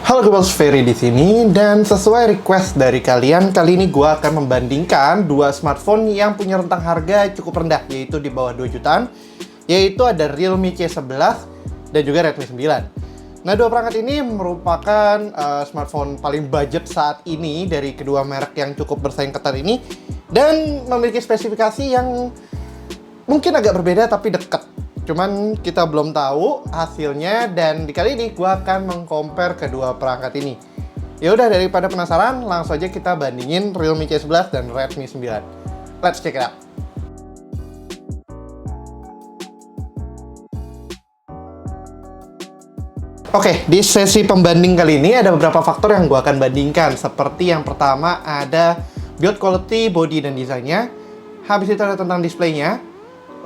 Halo Gobals Ferry di sini, dan sesuai request dari kalian, kali ini gue akan membandingkan dua smartphone yang punya rentang harga cukup rendah, yaitu di bawah 2 jutaan, yaitu ada Realme C11 dan juga Redmi 9. Nah, dua perangkat ini merupakan smartphone paling budget saat ini dari kedua merek yang cukup bersaing ketat ini, dan memiliki spesifikasi yang mungkin agak berbeda tapi dekat. Cuman kita belum tahu hasilnya, dan di kali ini gue akan meng-compare kedua perangkat ini. Ya udah, daripada penasaran, langsung aja kita bandingin Realme C11 dan Redmi 9. Let's check it out. Oke, di sesi pembanding kali ini ada beberapa faktor yang gue akan bandingkan. Seperti yang pertama ada build quality, body dan desainnya. Habis itu ada tentang displaynya.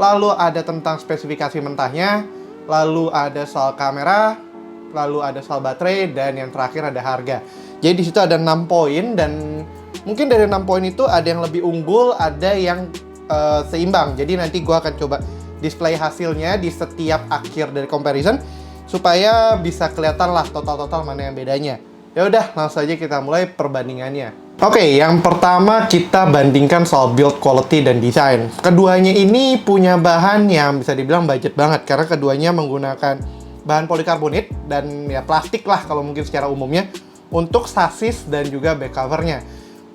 Lalu ada tentang spesifikasi mentahnya, lalu ada soal kamera, lalu ada soal baterai, dan yang terakhir ada harga. Jadi di situ ada 6 poin, dan mungkin dari 6 poin itu ada yang lebih unggul, ada yang seimbang. Jadi nanti gue akan coba display hasilnya di setiap akhir dari comparison, supaya bisa kelihatan lah total-total mana yang bedanya. Ya udah, langsung aja kita mulai perbandingannya. Oke, yang pertama kita bandingkan soal build quality dan desain. Keduanya ini punya bahan yang bisa dibilang budget banget, karena keduanya menggunakan bahan polikarbonat dan ya plastik lah kalau mungkin secara umumnya untuk sasis dan juga back covernya.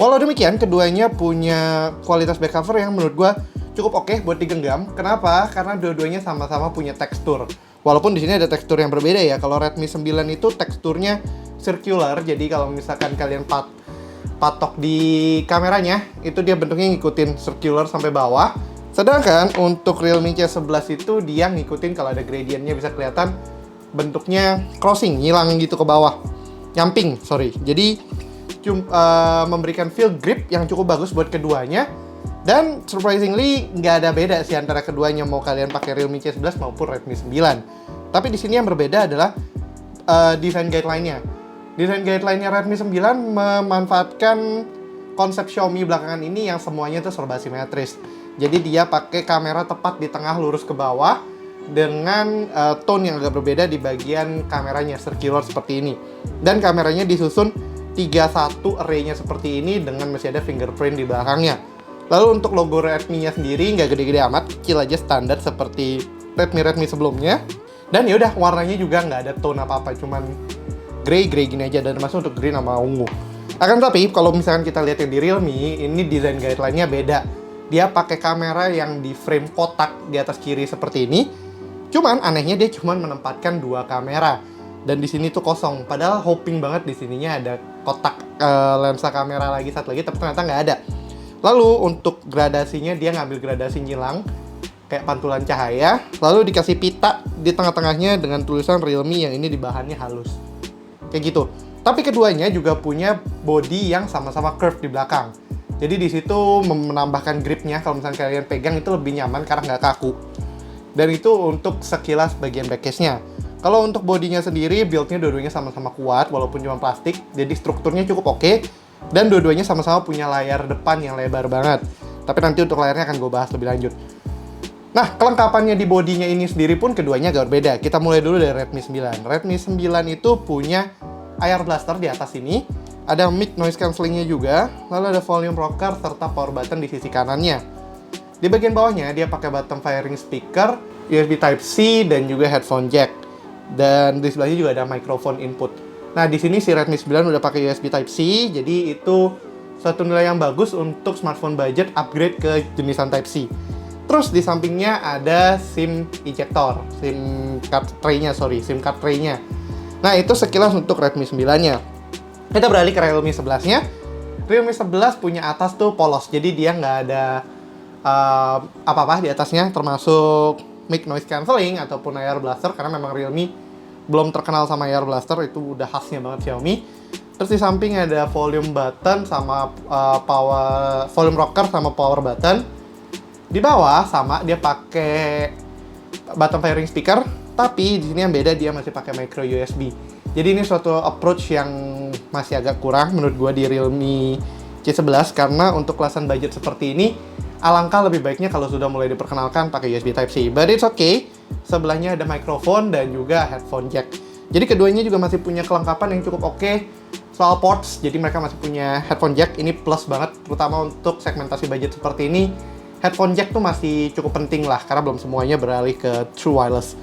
Walau demikian, keduanya punya kualitas back cover yang menurut gua cukup oke buat digenggam. Kenapa? Karena dua-duanya sama-sama punya tekstur. Walaupun di sini ada tekstur yang berbeda ya. Kalau Redmi 9 itu teksturnya circular, jadi kalau misalkan kalian patok di kameranya, itu dia bentuknya ngikutin circular sampai bawah. Sedangkan untuk Realme C11 itu dia ngikutin, kalau ada gradientnya bisa kelihatan bentuknya crossing, nyilang gitu ke bawah. Nyamping, sorry. Jadi memberikan feel grip yang cukup bagus buat keduanya. Dan surprisingly nggak ada beda sih antara keduanya, mau kalian pakai Realme C11 maupun Redmi 9. Tapi di sini yang berbeda adalah desain guideline-nya. Desain guideline-nya Redmi 9 memanfaatkan konsep Xiaomi belakangan ini yang semuanya tuh serba simetris. Jadi dia pakai kamera tepat di tengah lurus ke bawah dengan tone yang agak berbeda di bagian kameranya, circular seperti ini. Dan kameranya disusun 3:1 array-nya seperti ini dengan masih ada fingerprint di belakangnya. Lalu untuk logo Redmi-nya sendiri nggak gede-gede amat, kecil aja standar seperti Redmi sebelumnya. Dan yaudah, warnanya juga nggak ada tone apa-apa, cuman grey gini aja, dan termasuk untuk green sama ungu. Akan tapi kalau misalkan kita lihat yang di Realme, ini desain guideline-nya beda. Dia pakai kamera yang di frame kotak di atas kiri seperti ini. Cuman anehnya dia cuman menempatkan 2 kamera, dan di sini tuh kosong. Padahal hoping banget di sininya ada kotak lensa kamera lagi satu lagi, tapi ternyata nggak ada. Lalu untuk gradasinya dia ngambil gradasi nyilang kayak pantulan cahaya, lalu dikasih pita di tengah-tengahnya dengan tulisan Realme yang ini di bahannya halus. Kayak gitu. Tapi keduanya juga punya body yang sama-sama curve di belakang. Jadi di situ menambahkan gripnya, kalau misalnya kalian pegang itu lebih nyaman karena nggak kaku. Dan itu untuk sekilas bagian backcase-nya. Kalau untuk bodinya sendiri, build-nya dua-duanya sama-sama kuat walaupun cuma plastik. Jadi strukturnya cukup oke. Dan dua-duanya sama-sama punya layar depan yang lebar banget. Tapi nanti untuk layarnya akan gue bahas lebih lanjut. Nah, kelengkapannya di bodinya ini sendiri pun keduanya agak berbeda. Kita mulai dulu dari Redmi 9. Redmi 9 itu punya Air Blaster di atas sini, ada mic noise cancellingnya juga, lalu ada volume rocker serta power button di sisi kanannya. Di bagian bawahnya dia pakai bottom firing speaker, USB Type-C dan juga headphone jack. Dan di sebelahnya juga ada microphone input. Nah, di sini si Redmi 9 udah pakai USB Type-C, jadi itu suatu nilai yang bagus untuk smartphone budget upgrade ke jenisan Type-C. Terus di sampingnya ada SIM ejector, SIM card tray-nya. Nah, itu sekilas untuk Redmi 9-nya. Kita beralih ke Realme 11-nya. Realme 11 punya atas tuh polos, jadi dia nggak ada apa-apa di atasnya, termasuk mic noise cancelling ataupun Air Blaster, karena memang Realme belum terkenal sama Air Blaster, itu udah khasnya banget Xiaomi. Terus di samping ada volume button sama volume rocker sama power button. Di bawah sama dia pakai bottom firing speaker, tapi di sini yang beda dia masih pakai micro USB. Jadi ini suatu approach yang masih agak kurang menurut gua di Realme C11, karena untuk kelasan budget seperti ini alangkah lebih baiknya kalau sudah mulai diperkenalkan pakai USB Type-C. But it's okay. Sebelahnya ada microphone dan juga headphone jack. Jadi keduanya juga masih punya kelengkapan yang cukup oke soal ports. Jadi mereka masih punya headphone jack, ini plus banget, terutama untuk segmentasi budget seperti ini. Headphone jack tuh masih cukup penting lah, karena belum semuanya beralih ke true wireless.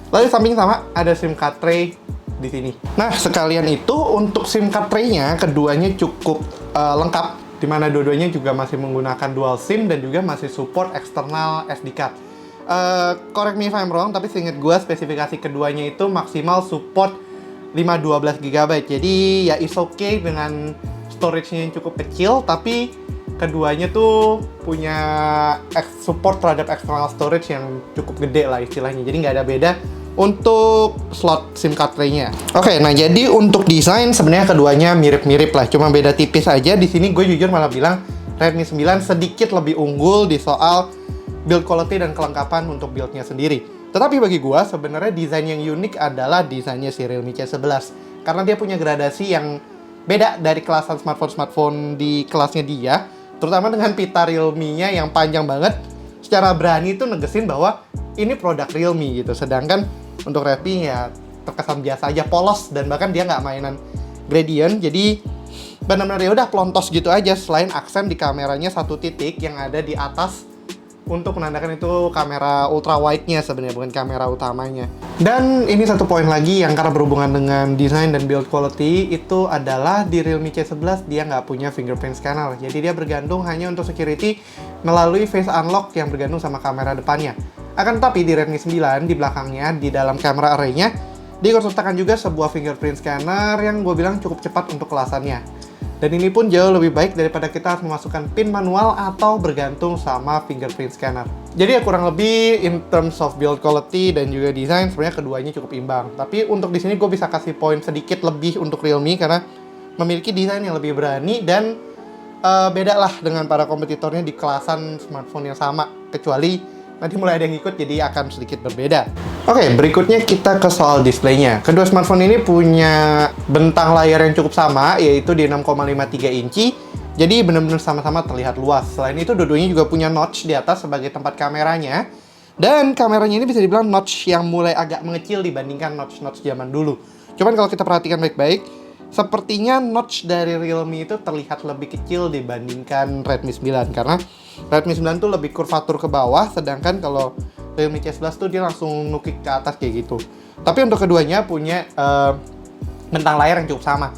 Lalu samping sama ada SIM card tray di sini. Nah, sekalian itu untuk SIM card tray-nya keduanya cukup lengkap, dimana dua-duanya juga masih menggunakan dual SIM dan juga masih support eksternal SD card. Correct me if I'm wrong, tapi seingat gue spesifikasi keduanya itu maksimal support 512 GB. Jadi ya is okay dengan storage-nya yang cukup kecil, tapi keduanya tuh punya support terhadap external storage yang cukup gede lah istilahnya. Jadi nggak ada beda untuk slot SIM card tray-nya. Oke, nah jadi untuk desain sebenarnya keduanya mirip-mirip lah, cuma beda tipis aja. Di sini gue jujur malah bilang Redmi 9 sedikit lebih unggul di soal build quality dan kelengkapan untuk build-nya sendiri. Tetapi bagi gue sebenarnya desain yang unik adalah desainnya si Realme C11, karena dia punya gradasi yang beda dari kelasan smartphone di kelasnya dia, terutama dengan pita Realme-nya yang panjang banget. Secara berani itu negesin bahwa ini produk Realme gitu. Sedangkan untuk Redmi ya terkesan biasa aja, polos, dan bahkan dia nggak mainan gradient. Jadi benar-benar ya udah plontos gitu aja, selain aksen di kameranya satu titik yang ada di atas untuk menandakan itu kamera ultra wide-nya sebenarnya, bukan kamera utamanya. Dan ini satu poin lagi yang karena berhubungan dengan desain dan build quality, itu adalah di Realme C11 dia nggak punya fingerprint scanner. Jadi dia bergantung hanya untuk security melalui face unlock yang bergantung sama kamera depannya. Akan tetapi di Redmi 9 di belakangnya, di dalam camera array-nya, diikutsertakan juga sebuah fingerprint scanner yang gue bilang cukup cepat untuk kelasannya. Dan ini pun jauh lebih baik daripada kita harus memasukkan pin manual atau bergantung sama fingerprint scanner. Jadi ya kurang lebih in terms of build quality dan juga desain sebenarnya keduanya cukup imbang. Tapi untuk di sini gue bisa kasih poin sedikit lebih untuk Realme karena memiliki desain yang lebih berani dan beda lah dengan para kompetitornya di kelasan smartphone yang sama, kecuali nanti mulai ada yang ikut, jadi akan sedikit berbeda. Oke, berikutnya kita ke soal displaynya. Kedua smartphone ini punya bentang layar yang cukup sama, yaitu di 6,53 inci. Jadi benar-benar sama-sama terlihat luas. Selain itu, dua-duanya juga punya notch di atas sebagai tempat kameranya. Dan kameranya ini bisa dibilang notch yang mulai agak mengecil dibandingkan notch-notch zaman dulu. Cuman kalau kita perhatikan baik-baik, sepertinya notch dari Realme itu terlihat lebih kecil dibandingkan Redmi 9. Karena Redmi 9 tuh lebih kurvatur ke bawah, sedangkan kalau Realme C11 tuh dia langsung nukik ke atas kayak gitu. Tapi untuk keduanya punya bentang layar yang cukup sama.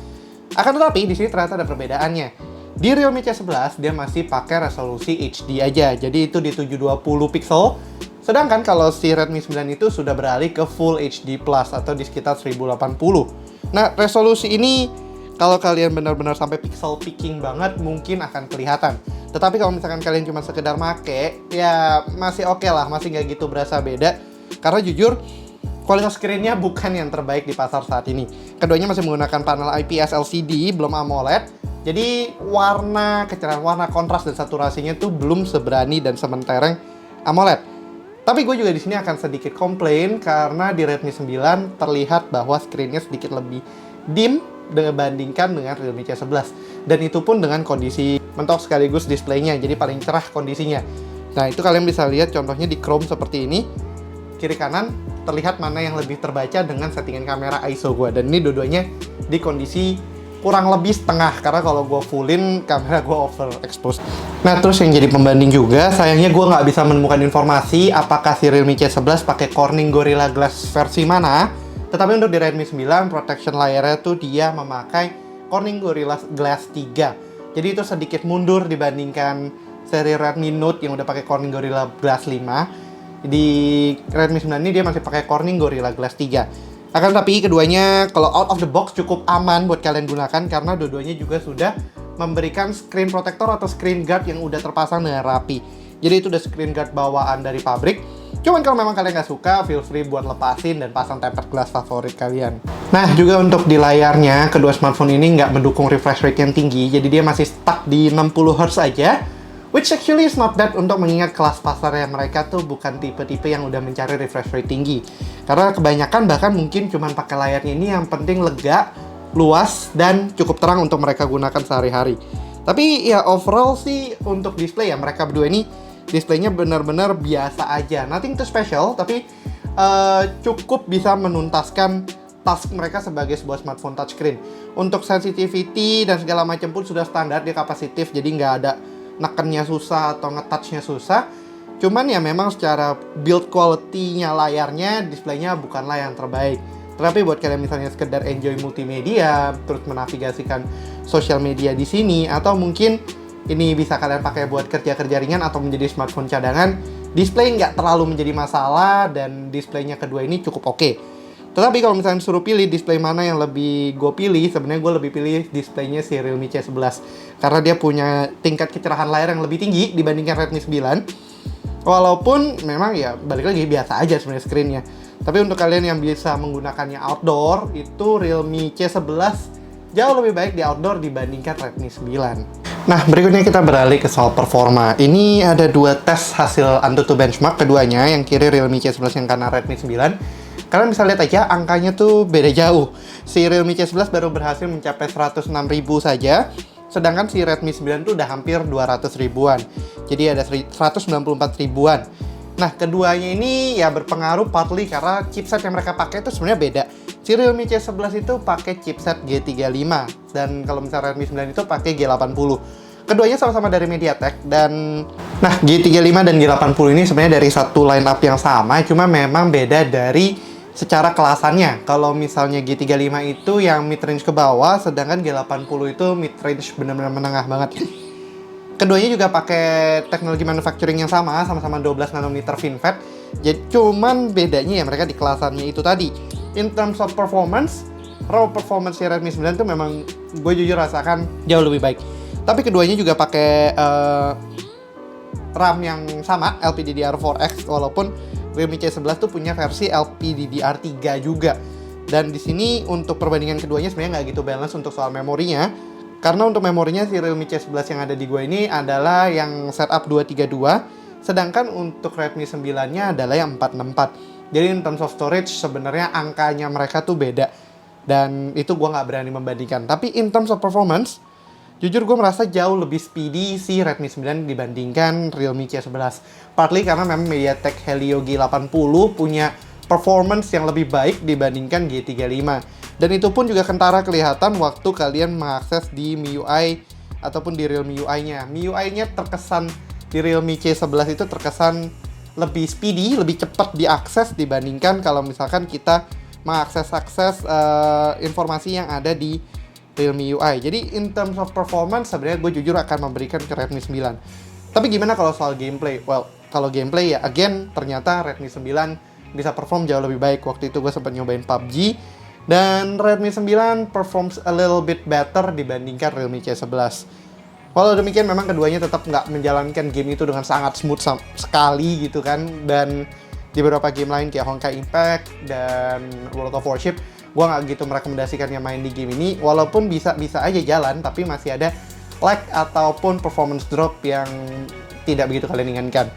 Akan tetapi di sini ternyata ada perbedaannya. Di Realme C11 dia masih pakai resolusi HD aja, jadi itu di 720 pixel. Sedangkan kalau si Redmi 9 itu sudah beralih ke Full HD Plus atau di sekitar 1080. Nah, resolusi ini kalau kalian benar-benar sampai pixel picking banget mungkin akan kelihatan. Tetapi kalau misalkan kalian cuma sekedar make, ya masih oke lah, masih nggak gitu berasa beda. Karena jujur, kualitas screen-nya bukan yang terbaik di pasar saat ini. Keduanya masih menggunakan panel IPS LCD, belum AMOLED. Jadi kecerahan warna, kontras, dan saturasinya tuh belum seberani dan sementereng AMOLED. Tapi gue juga di sini akan sedikit komplain karena di Redmi 9 terlihat bahwa screen-nya sedikit lebih dim dibandingkan dengan Realme C11. Dan itu pun dengan kondisi mentok sekaligus displaynya, jadi paling cerah kondisinya. Nah, itu kalian bisa lihat contohnya di Chrome seperti ini. Kiri kanan terlihat mana yang lebih terbaca dengan settingan kamera ISO gue. Dan ini dua-duanya di kondisi kurang lebih setengah, karena kalau gue fullin kamera gue overexposed. Nah, terus yang jadi pembanding juga, sayangnya gue nggak bisa menemukan informasi apakah si Realme C11 pakai Corning Gorilla Glass versi mana. Tetapi untuk di Redmi 9, protection layarnya tuh dia memakai Corning Gorilla Glass 3. Jadi itu sedikit mundur dibandingkan seri Redmi Note yang udah pakai Corning Gorilla Glass 5. Di Redmi 9 ini dia masih pakai Corning Gorilla Glass 3. Akan tapi keduanya kalau out of the box cukup aman buat kalian gunakan karena dua-duanya juga sudah memberikan screen protector atau screen guard yang udah terpasang dengan rapi. Jadi itu udah screen guard bawaan dari pabrik. Cuman kalau memang kalian nggak suka, feel free buat lepasin dan pasang tempered glass favorit kalian. Nah, juga untuk di layarnya, kedua smartphone ini nggak mendukung refresh rate yang tinggi, jadi dia masih stuck di 60Hz aja. Which actually is not bad untuk mengingat kelas pasarnya mereka tuh bukan tipe-tipe yang udah mencari refresh rate tinggi. Karena kebanyakan bahkan mungkin cuma pakai layarnya ini yang penting lega, luas, dan cukup terang untuk mereka gunakan sehari-hari. Tapi ya overall sih untuk display ya mereka berdua ini displaynya benar-benar biasa aja. Nothing too special, tapi cukup bisa menuntaskan task mereka sebagai sebuah smartphone touchscreen. Untuk sensitivity dan segala macam pun sudah standar, dia kapasitif, jadi nggak ada nekennya susah atau nge-touchnya susah. Cuman ya memang secara build quality-nya layarnya, displaynya bukanlah yang terbaik. Tapi buat kalian misalnya sekedar enjoy multimedia, terus menavigasikan sosial media di sini, atau mungkin ini bisa kalian pakai buat kerja-kerja ringan atau menjadi smartphone cadangan, display nggak terlalu menjadi masalah dan displaynya kedua ini cukup oke. Tetapi kalau misalnya suruh pilih display mana yang lebih gue pilih, sebenarnya gue lebih pilih displaynya si Realme C11 karena dia punya tingkat kecerahan layar yang lebih tinggi dibandingkan Redmi 9. Walaupun memang ya balik lagi biasa aja sebenarnya screen-nya. Tapi untuk kalian yang bisa menggunakannya outdoor, itu Realme C11 jauh lebih baik di outdoor dibandingkan Redmi 9. Nah, berikutnya kita beralih ke soal performa. Ini ada dua tes hasil AnTuTu benchmark keduanya, yang kiri Realme C11, yang kanan Redmi 9. Kalian bisa lihat aja angkanya tuh beda jauh. Si Realme C11 baru berhasil mencapai 106.000 saja, sedangkan si Redmi 9 tuh udah hampir 200 ribuan. Jadi ada 194 ribuan. Nah, keduanya ini ya berpengaruh partly karena chipset yang mereka pakai itu sebenarnya beda. Si Realme C11 itu pakai chipset G35, dan kalau misalnya Redmi 9 itu pakai G80. Keduanya sama-sama dari MediaTek, dan nah G35 dan G80 ini sebenarnya dari satu line up yang sama, cuma memang beda dari secara kelasannya. Kalau misalnya G35 itu yang mid-range ke bawah, sedangkan G80 itu mid-range benar-benar menengah banget. Keduanya juga pakai teknologi manufacturing yang sama, sama-sama 12 nanometer FinFET. Jadi cuman bedanya ya mereka di kelasannya itu tadi. In terms of performance, raw performance di Redmi 9 itu memang gue jujur rasakan jauh lebih baik. Tapi keduanya juga pakai RAM yang sama, LPDDR4X, walaupun Realme C11 tuh punya versi LPDDR3 juga. Dan di sini untuk perbandingan keduanya sebenarnya nggak gitu balance untuk soal memorinya. Karena untuk memorinya si Realme C11 yang ada di gue ini adalah yang setup 232, sedangkan untuk Redmi 9-nya adalah yang 464. Jadi in terms of storage sebenarnya angkanya mereka tuh beda. Dan itu gue nggak berani membandingkan. Tapi in terms of performance, jujur gue merasa jauh lebih speedy si Redmi 9 dibandingkan Realme C11. Partly karena memang MediaTek Helio G80 punya performance yang lebih baik dibandingkan G35. Dan itu pun juga kentara kelihatan waktu kalian mengakses di MIUI ataupun di Realme UI-nya. MIUI-nya terkesan di Realme C11 itu terkesan lebih speedy, lebih cepat diakses dibandingkan kalau misalkan kita mengakses informasi yang ada di Realme UI. Jadi in terms of performance sebenarnya gue jujur akan memberikan ke Redmi 9. Tapi gimana kalau soal gameplay? Well, kalau gameplay ya again ternyata Redmi 9 bisa perform jauh lebih baik. Waktu itu gue sempat nyobain PUBG dan Redmi 9 performs a little bit better dibandingkan Realme C11. Walau demikian memang keduanya tetap nggak menjalankan game itu dengan sangat smooth sekali gitu kan. Dan di beberapa game lain kayak Honkai Impact dan World of Warship, gue nggak gitu merekomendasikannya main di game ini. Walaupun bisa aja jalan, tapi masih ada lag ataupun performance drop yang tidak begitu kalian inginkan.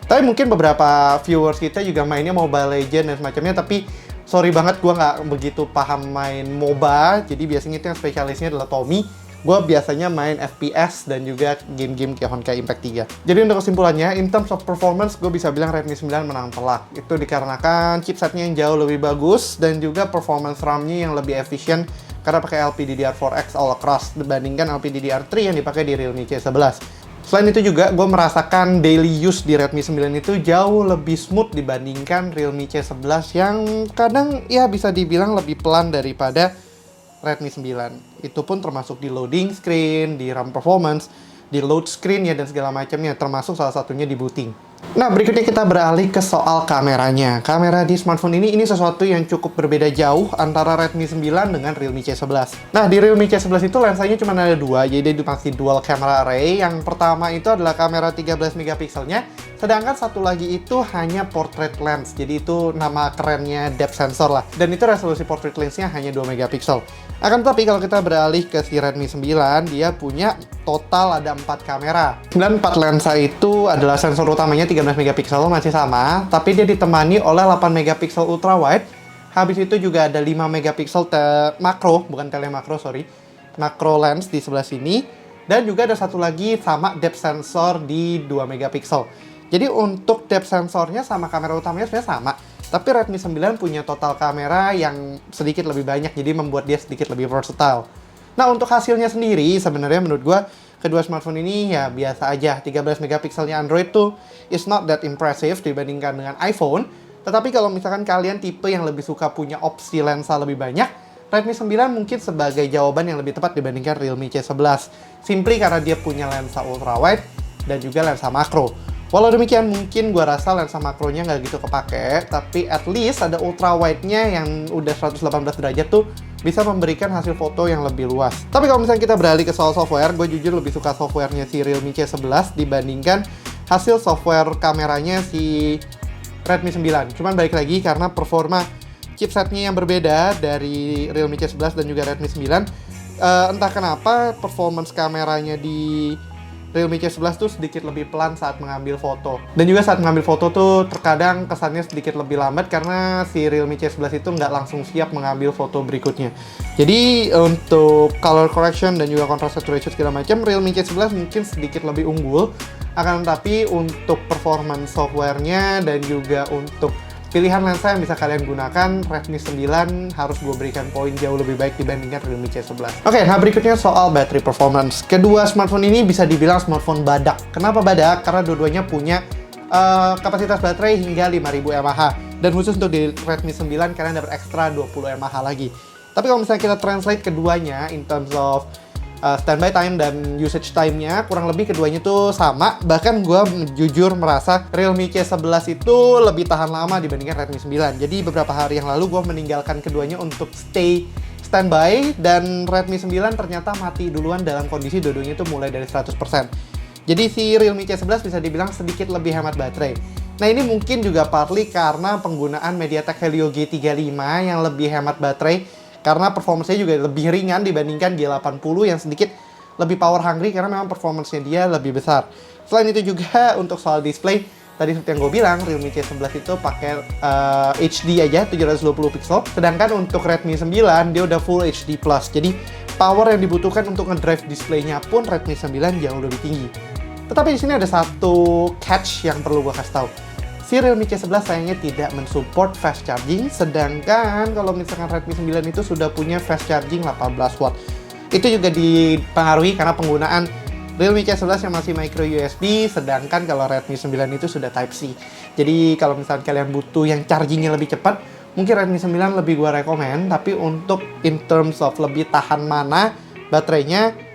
Tapi mungkin beberapa viewers kita juga mainnya Mobile Legends dan semacamnya, tapi sorry banget gue nggak begitu paham main MOBA, jadi biasanya itu yang spesialisnya adalah Tommy. Gue biasanya main FPS dan juga game-game kayak Honkai Impact 3. Jadi untuk kesimpulannya, in terms of performance, gue bisa bilang Redmi 9 menang telak. Itu dikarenakan chipsetnya yang jauh lebih bagus dan juga performance RAM-nya yang lebih efisien karena pakai LPDDR4X all across dibandingkan LPDDR3 yang dipakai di Realme C11. Selain itu juga, gue merasakan daily use di Redmi 9 itu jauh lebih smooth dibandingkan Realme C11 yang kadang ya bisa dibilang lebih pelan daripada Redmi 9. Itu pun termasuk di loading screen, di RAM performance, di load screen ya dan segala macamnya, termasuk salah satunya di booting. Nah, berikutnya kita beralih ke soal kameranya. Kamera di smartphone ini sesuatu yang cukup berbeda jauh antara Redmi 9 dengan Realme C11. Nah, di Realme C11 itu lensanya cuma ada dua, jadi itu masih dual camera array. Yang pertama itu adalah kamera 13 megapikselnya, sedangkan satu lagi itu hanya portrait lens. Jadi itu nama kerennya depth sensor lah. Dan itu resolusi portrait lensnya hanya 2 megapiksel. Akan tetapi kalau kita beralih ke si Redmi 9, dia punya total ada 4 kamera. Dan 4 lensa itu adalah sensor utamanya 13 megapiksel masih sama, tapi dia ditemani oleh 8 megapiksel ultra wide. Habis itu juga ada 5 megapiksel makro, bukan telemakro, sorry. Makro lens di sebelah sini. Dan juga ada satu lagi sama depth sensor di 2 megapiksel. Jadi untuk depth sensornya sama kamera utamanya sebenarnya sama. Tapi Redmi 9 punya total kamera yang sedikit lebih banyak, jadi membuat dia sedikit lebih versatile. Nah, untuk hasilnya sendiri, sebenarnya menurut gua kedua smartphone ini ya biasa aja. 13 megapikselnya Android tuh is not that impressive dibandingkan dengan iPhone. Tetapi kalau misalkan kalian tipe yang lebih suka punya opsi lensa lebih banyak, Redmi 9 mungkin sebagai jawaban yang lebih tepat dibandingkan Realme C11. Simply karena dia punya lensa ultrawide dan juga lensa makro. Walau demikian, mungkin gua rasa lensa makronya nggak gitu kepake, tapi at least ada ultrawide-nya yang udah 118 derajat tuh bisa memberikan hasil foto yang lebih luas. Tapi kalau misalnya kita beralih ke soal software, gue jujur lebih suka softwarenya si Realme C11 dibandingkan hasil software kameranya si Redmi 9. Cuman balik lagi karena performa chipsetnya yang berbeda dari Realme C11 dan juga Redmi 9. Entah kenapa performance kameranya di Realme C11 tuh sedikit lebih pelan saat mengambil foto. Dan juga saat mengambil foto tuh terkadang kesannya sedikit lebih lambat karena si Realme C11 itu nggak langsung siap mengambil foto berikutnya. Jadi untuk color correction dan juga contrast saturation segala macam, Realme C11 mungkin sedikit lebih unggul. Akan tetapi untuk performance softwarenya dan juga untuk pilihan lensa yang bisa kalian gunakan, Redmi 9 harus gue berikan poin jauh lebih baik dibandingkan Realme C11. Oke, nah berikutnya soal battery performance. Kedua smartphone ini bisa dibilang smartphone badak. Kenapa badak? Karena dua-duanya punya kapasitas baterai hingga 5000 mAh. Dan khusus untuk di Redmi 9, kalian dapat ekstra 20 mAh lagi. Tapi kalau misalnya kita translate keduanya in terms of standby time dan usage time-nya, kurang lebih keduanya tuh sama. Bahkan gue jujur merasa Realme C11 itu lebih tahan lama dibandingkan Redmi 9. Jadi beberapa hari yang lalu gue meninggalkan keduanya untuk stay standby, dan Redmi 9 ternyata mati duluan dalam kondisi dua-duanya itu mulai dari 100%. Jadi si Realme C11 bisa dibilang sedikit lebih hemat baterai. Nah, ini mungkin juga partly karena penggunaan MediaTek Helio G35 yang lebih hemat baterai, karena performance-nya juga lebih ringan dibandingkan G80 yang sedikit lebih power hungry karena memang performance-nya dia lebih besar. Selain itu juga untuk soal display, tadi seperti yang gue bilang, Realme C11 itu pakai HD aja 720 pixel, sedangkan untuk Redmi 9 dia udah Full HD+. Jadi power yang dibutuhkan untuk ngedrive display-nya pun Redmi 9 jauh lebih tinggi. Tetapi di sini ada satu catch yang perlu gue kasih tahu. Si Realme C11 sayangnya tidak mensupport fast charging, sedangkan kalau misalkan Redmi 9 itu sudah punya fast charging 18 watt. Itu juga dipengaruhi karena penggunaan Realme C11 yang masih micro USB, sedangkan kalau Redmi 9 itu sudah Type-C. Jadi kalau misalkan kalian butuh yang chargingnya lebih cepat, mungkin Redmi 9 lebih gua rekomen, tapi untuk in terms of lebih tahan mana baterainya,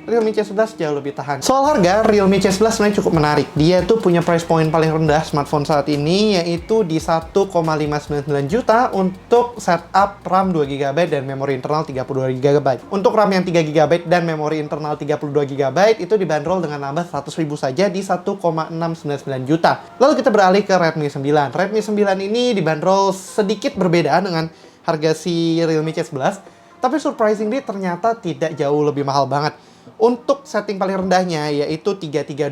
Realme C11 jauh lebih tahan. Soal harga, Realme C11 sebenarnya cukup menarik. Dia tuh punya price point paling rendah smartphone saat ini, yaitu di 1,599 juta untuk setup RAM 2GB dan memori internal 32GB. Untuk RAM yang 3GB dan memori internal 32GB itu dibanderol dengan nambah 100.000 saja di 1,699 juta. Lalu kita beralih ke Redmi 9. Redmi 9 ini dibanderol sedikit berbeda dengan harga si Realme C11, tapi surprisingly ternyata tidak jauh lebih mahal banget. Untuk setting paling rendahnya yaitu 332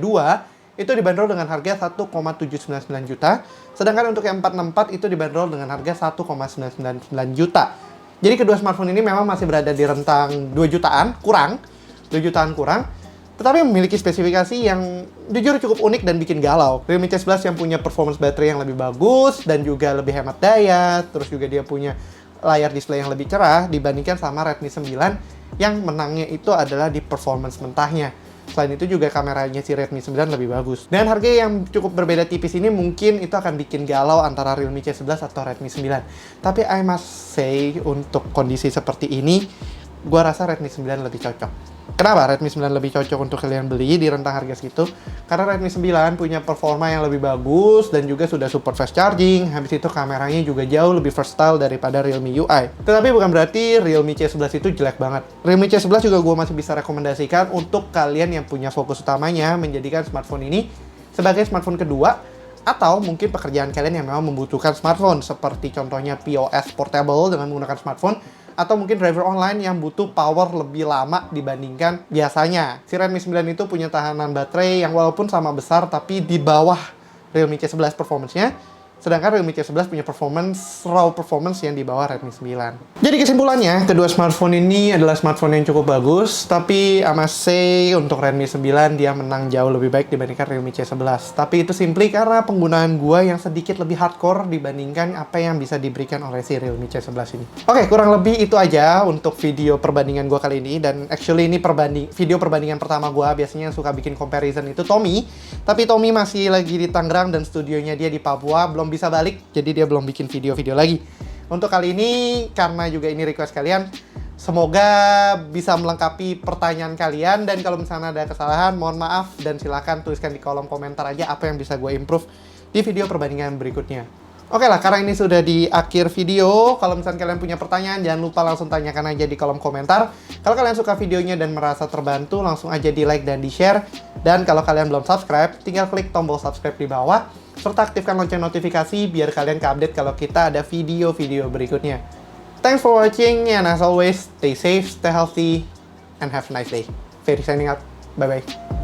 itu dibanderol dengan harga 1,799 juta, sedangkan untuk yang 464 itu dibanderol dengan harga 1,999 juta. Jadi kedua smartphone ini memang masih berada di rentang 2 jutaan kurang, tetapi memiliki spesifikasi yang jujur cukup unik dan bikin galau. Realme C11 yang punya performance baterai yang lebih bagus dan juga lebih hemat daya, terus juga dia punya layar display yang lebih cerah dibandingkan sama Redmi 9 yang menangnya itu adalah di performance mentahnya. Selain itu juga kameranya si Redmi 9 lebih bagus. Dan harga yang cukup berbeda tipis ini mungkin itu akan bikin galau antara Realme C11 atau Redmi 9. Tapi I must say untuk kondisi seperti ini, gua rasa Redmi 9 lebih cocok. Kenapa Redmi 9 lebih cocok untuk kalian beli di rentang harga segitu? Karena Redmi 9 punya performa yang lebih bagus dan juga sudah support fast charging. Habis itu kameranya juga jauh lebih versatile daripada Realme UI. Tetapi bukan berarti Realme C11 itu jelek banget. Realme C11 juga gue masih bisa rekomendasikan untuk kalian yang punya fokus utamanya menjadikan smartphone ini sebagai smartphone kedua, atau mungkin pekerjaan kalian yang memang membutuhkan smartphone, seperti contohnya POS portable dengan menggunakan smartphone, atau mungkin driver online yang butuh power lebih lama dibandingkan biasanya. Si Redmi 9 itu punya tahanan baterai yang walaupun sama besar tapi di bawah Realme C11 performance-nya, Sedangkan Realme C11 punya raw performance yang di bawah Redmi 9. Jadi kesimpulannya, kedua smartphone ini adalah smartphone yang cukup bagus, tapi I must say untuk Redmi 9 dia menang jauh lebih baik dibandingkan Realme C11. Tapi itu simply karena penggunaan gua yang sedikit lebih hardcore dibandingkan apa yang bisa diberikan oleh si Realme C11 ini. Oke, kurang lebih itu aja untuk video perbandingan gua kali ini. Dan actually ini video perbandingan pertama gua. Biasanya yang suka bikin comparison itu Tommy. Tapi Tommy masih lagi di Tangerang dan studionya dia di Papua, belum bisa balik, jadi dia belum bikin video-video lagi. Untuk kali ini, karena juga ini request kalian, semoga bisa melengkapi pertanyaan kalian. Dan kalau misalnya ada kesalahan, mohon maaf, dan silahkan tuliskan di kolom komentar aja apa yang bisa gue improve di video perbandingan berikutnya. Oke lah, karena ini sudah di akhir video, kalau misalnya kalian punya pertanyaan, jangan lupa langsung tanyakan aja di kolom komentar. Kalau kalian suka videonya dan merasa terbantu, langsung aja di like dan di share. Dan kalau kalian belum subscribe, tinggal klik tombol subscribe di bawah, serta aktifkan lonceng notifikasi biar kalian keupdate kalau kita ada video-video berikutnya. Thanks for watching, and as always, stay safe, stay healthy, and have a nice day. Ferry signing out. Bye-bye.